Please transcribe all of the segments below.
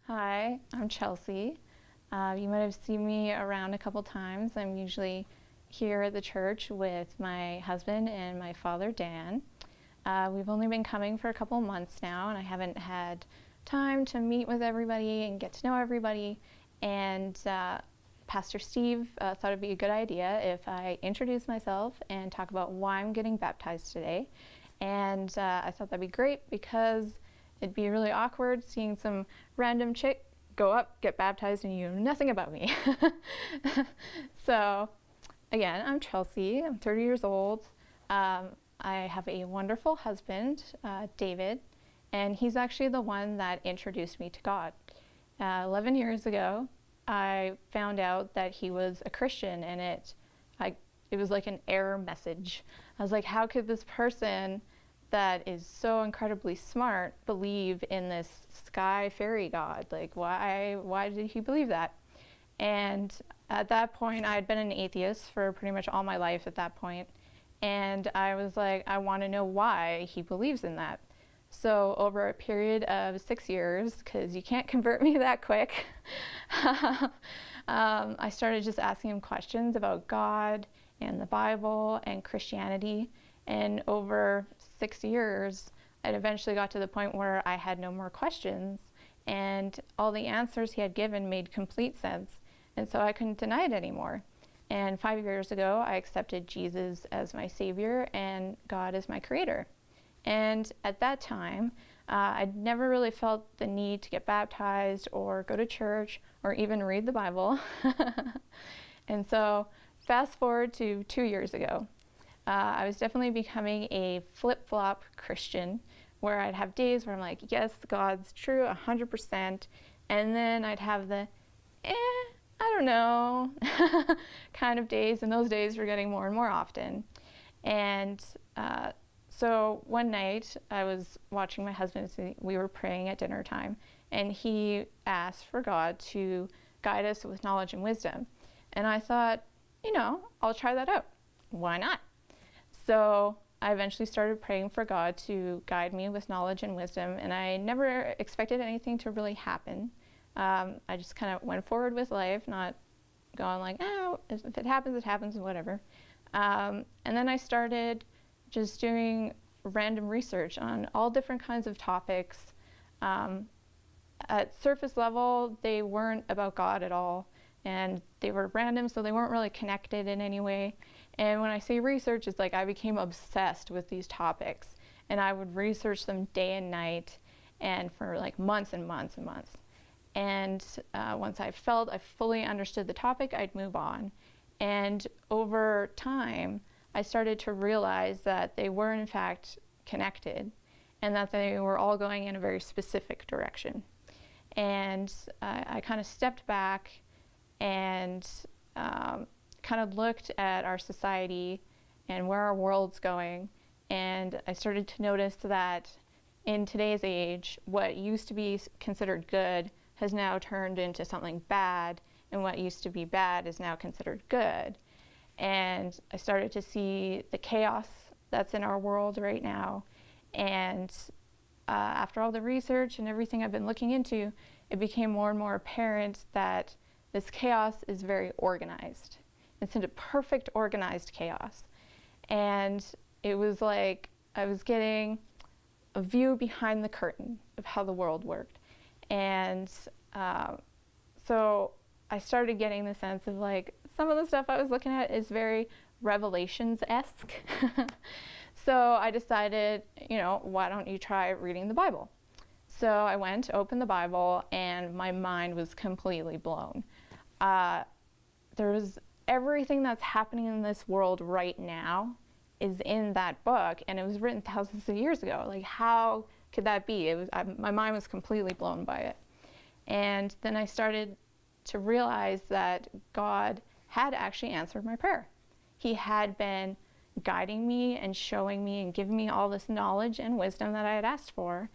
Hi, I'm Chelsea. You might have seen me around a couple times. I'm usually here at the church with my husband and my father, Dan. We've only been coming for a couple months now, and I haven't had time to meet with everybody and get to know everybody. And Pastor Steve thought it'd be a good idea if I introduce myself and talk about why I'm getting baptized today. And I thought that'd be great because it'd be really awkward seeing some random chick go up, get baptized, and you know nothing about me. So, again, I'm Chelsea. I'm 30 years old. I have a wonderful husband, David, and he's actually the one that introduced me to God. 11 years ago, I found out that he was a Christian, and it was like an error message. I was like, how could this person that is so incredibly smart believe in this sky fairy god? Like, why did he believe that? And at that point, I had been an atheist for pretty much all my life at that point. And I was like, I want to know why he believes in that. So over a period of 6 years, because you can't convert me that quick, I started just asking him questions about God and the Bible and Christianity. And over 6 years, it eventually got to the point where I had no more questions, and all the answers he had given made complete sense, and so I couldn't deny it anymore. And 5 years ago, I accepted Jesus as my Savior and God as my Creator. And at that time, I'd never really felt the need to get baptized or go to church or even read the Bible. And so fast forward to 2 years ago. I was definitely becoming a flip-flop Christian, where I'd have days where I'm like, yes, God's true 100%, and then I'd have the, I don't know, kind of days, and those days were getting more and more often. And so one night, I was watching my husband, we were praying at dinner time, and he asked for God to guide us with knowledge and wisdom. And I thought, I'll try that out. Why not? So I eventually started praying for God to guide me with knowledge and wisdom, and I never expected anything to really happen. I just kind of went forward with life, not going like, if it happens, whatever. And then I started just doing random research on all different kinds of topics. At surface level, they weren't about God at all, and they were random, so they weren't really connected in any way. And when I say research, it's like I became obsessed with these topics, and I would research them day and night, and for like months and months and months. And once I felt I fully understood the topic, I'd move on. And over time, I started to realize that they were in fact connected, and that they were all going in a very specific direction. And I kind of stepped back and kind of looked at our society and where our world's going, and I started to notice that in today's age, what used to be considered good has now turned into something bad, and what used to be bad is now considered good. And I started to see the chaos that's in our world right now, and after all the research and everything I've been looking into, it became more and more apparent that this chaos is very organized. It's into perfect organized chaos. And it was like I was getting a view behind the curtain of how the world worked. And so I started getting the sense of like, some of the stuff I was looking at is very Revelations-esque. So I decided, why don't you try reading the Bible? So I went, opened the Bible, and my mind was completely blown. There was everything that's happening in this world right now is in that book, and it was written thousands of years ago. Like, how could that be? My mind was completely blown by it. And then I started to realize that God had actually answered my prayer. He had been guiding me and showing me and giving me all this knowledge and wisdom that I had asked for.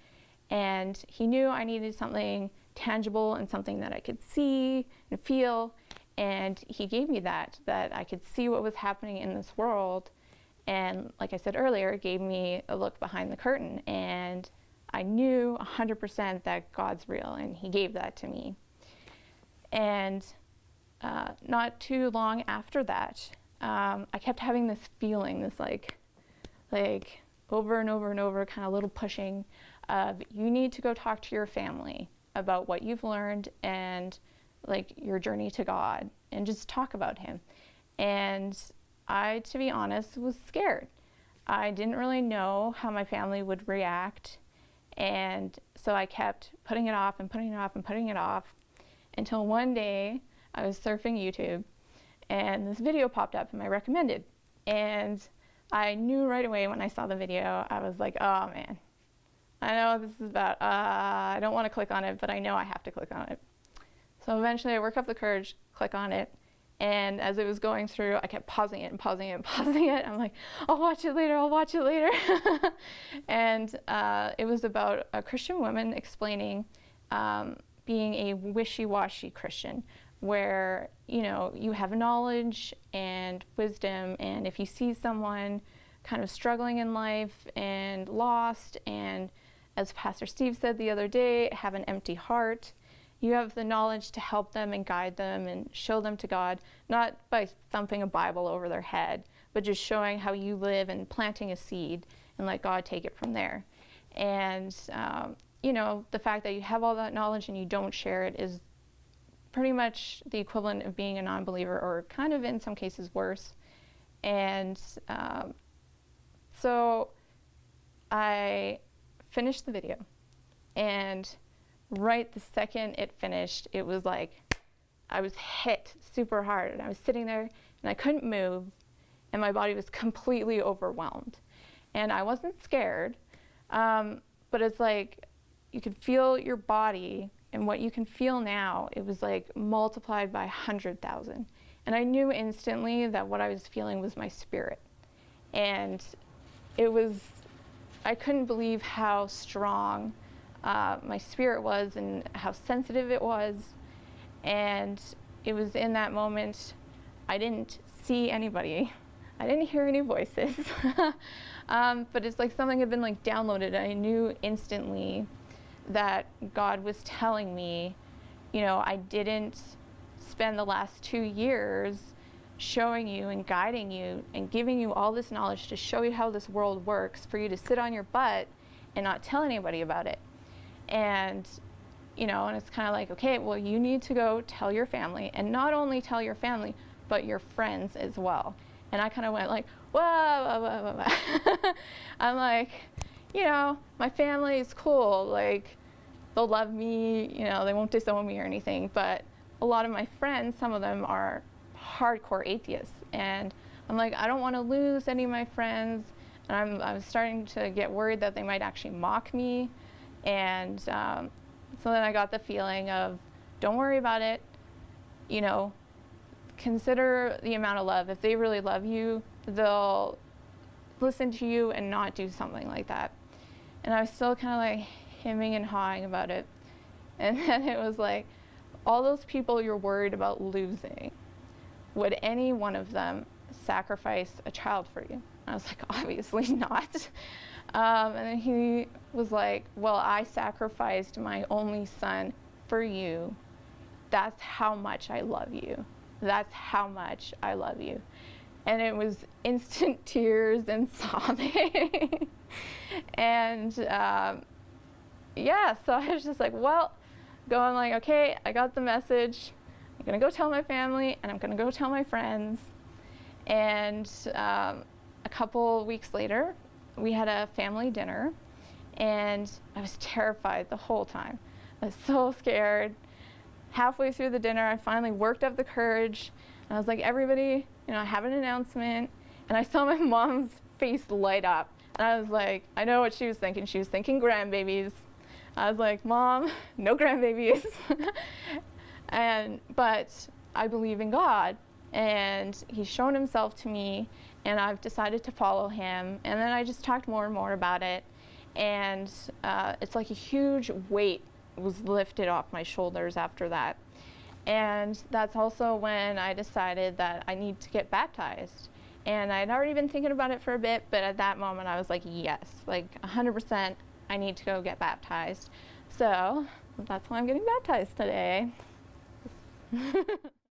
And he knew I needed something tangible and something that I could see and feel. And he gave me that I could see what was happening in this world. And like I said earlier, it gave me a look behind the curtain. And I knew 100% that God's real, and he gave that to me. And not too long after that, I kept having this feeling, this like over and over and over, kind of little pushing of, you need to go talk to your family about what you've learned and like your journey to God, and just talk about him. And I, to be honest, was scared. I didn't really know how my family would react, and so I kept putting it off and putting it off and putting it off until one day I was surfing YouTube and this video popped up in my recommended, and I knew right away when I saw the video, I was like, oh man, I know this is about, I don't want to click on it, but I know I have to click on it. So eventually I work up the courage, click on it, and as it was going through, I kept pausing it and pausing it and pausing it. I'm like, I'll watch it later, I'll watch it later. And it was about a Christian woman explaining being a wishy-washy Christian, where, you know, you have knowledge and wisdom, and if you see someone kind of struggling in life and lost, and as Pastor Steve said the other day, have an empty heart, you have the knowledge to help them and guide them and show them to God, not by thumping a Bible over their head, but just showing how you live and planting a seed and let God take it from there. And, you know, the fact that you have all that knowledge and you don't share it is pretty much the equivalent of being a non-believer, or kind of in some cases worse. And so I finished the video, and right the second it finished, it was like I was hit super hard, and I was sitting there and I couldn't move, and my body was completely overwhelmed. And I wasn't scared, but it's like you could feel your body, and what you can feel now, it was like multiplied by 100,000. And I knew instantly that what I was feeling was my spirit. And it was, I couldn't believe how strong my spirit was and how sensitive it was. And it was in that moment, I didn't see anybody. I didn't hear any voices. But it's like something had been like downloaded, and I knew instantly that God was telling me, you know, I didn't spend the last 2 years showing you and guiding you and giving you all this knowledge to show you how this world works, for you to sit on your butt and not tell anybody about it. And, you know, and it's kind of like, okay, well, you need to go tell your family, and not only tell your family, but your friends as well. And I kind of went like, whoa, whoa, whoa, whoa, whoa. I'm like, you know, my family is cool, like, they'll love me, you know, they won't disown me or anything, but a lot of my friends, some of them are hardcore atheists, and I'm like, I don't want to lose any of my friends, and I was starting to get worried that they might actually mock me, and so then I got the feeling of, don't worry about it, you know, consider the amount of love. If they really love you, they'll listen to you and not do something like that. And I was still kind of like hemming and hawing about it. And then it was like, all those people you're worried about losing, would any one of them sacrifice a child for you? And I was like, obviously not. And then he was like, well, I sacrificed my only son for you. That's how much I love you. That's how much I love you. And it was instant tears and sobbing. And yeah, so I was just like, well, going like, okay, I got the message. I'm gonna go tell my family, and I'm gonna go tell my friends. And a couple weeks later, we had a family dinner, and I was terrified the whole time. I was so scared. Halfway through the dinner, I finally worked up the courage, and I was like, everybody, you know, I have an announcement. And I saw my mom's face light up, and I was like, I know what she was thinking. She was thinking grandbabies. I was like, Mom, no grandbabies. But I believe in God, and He's shown Himself to me, and I've decided to follow Him. And then I just talked more and more about it, and it's like a huge weight was lifted off my shoulders after that. And that's also when I decided that I need to get baptized. And I'd already been thinking about it for a bit, but at that moment I was like, yes, like 100%, I need to go get baptized. So that's why I'm getting baptized today.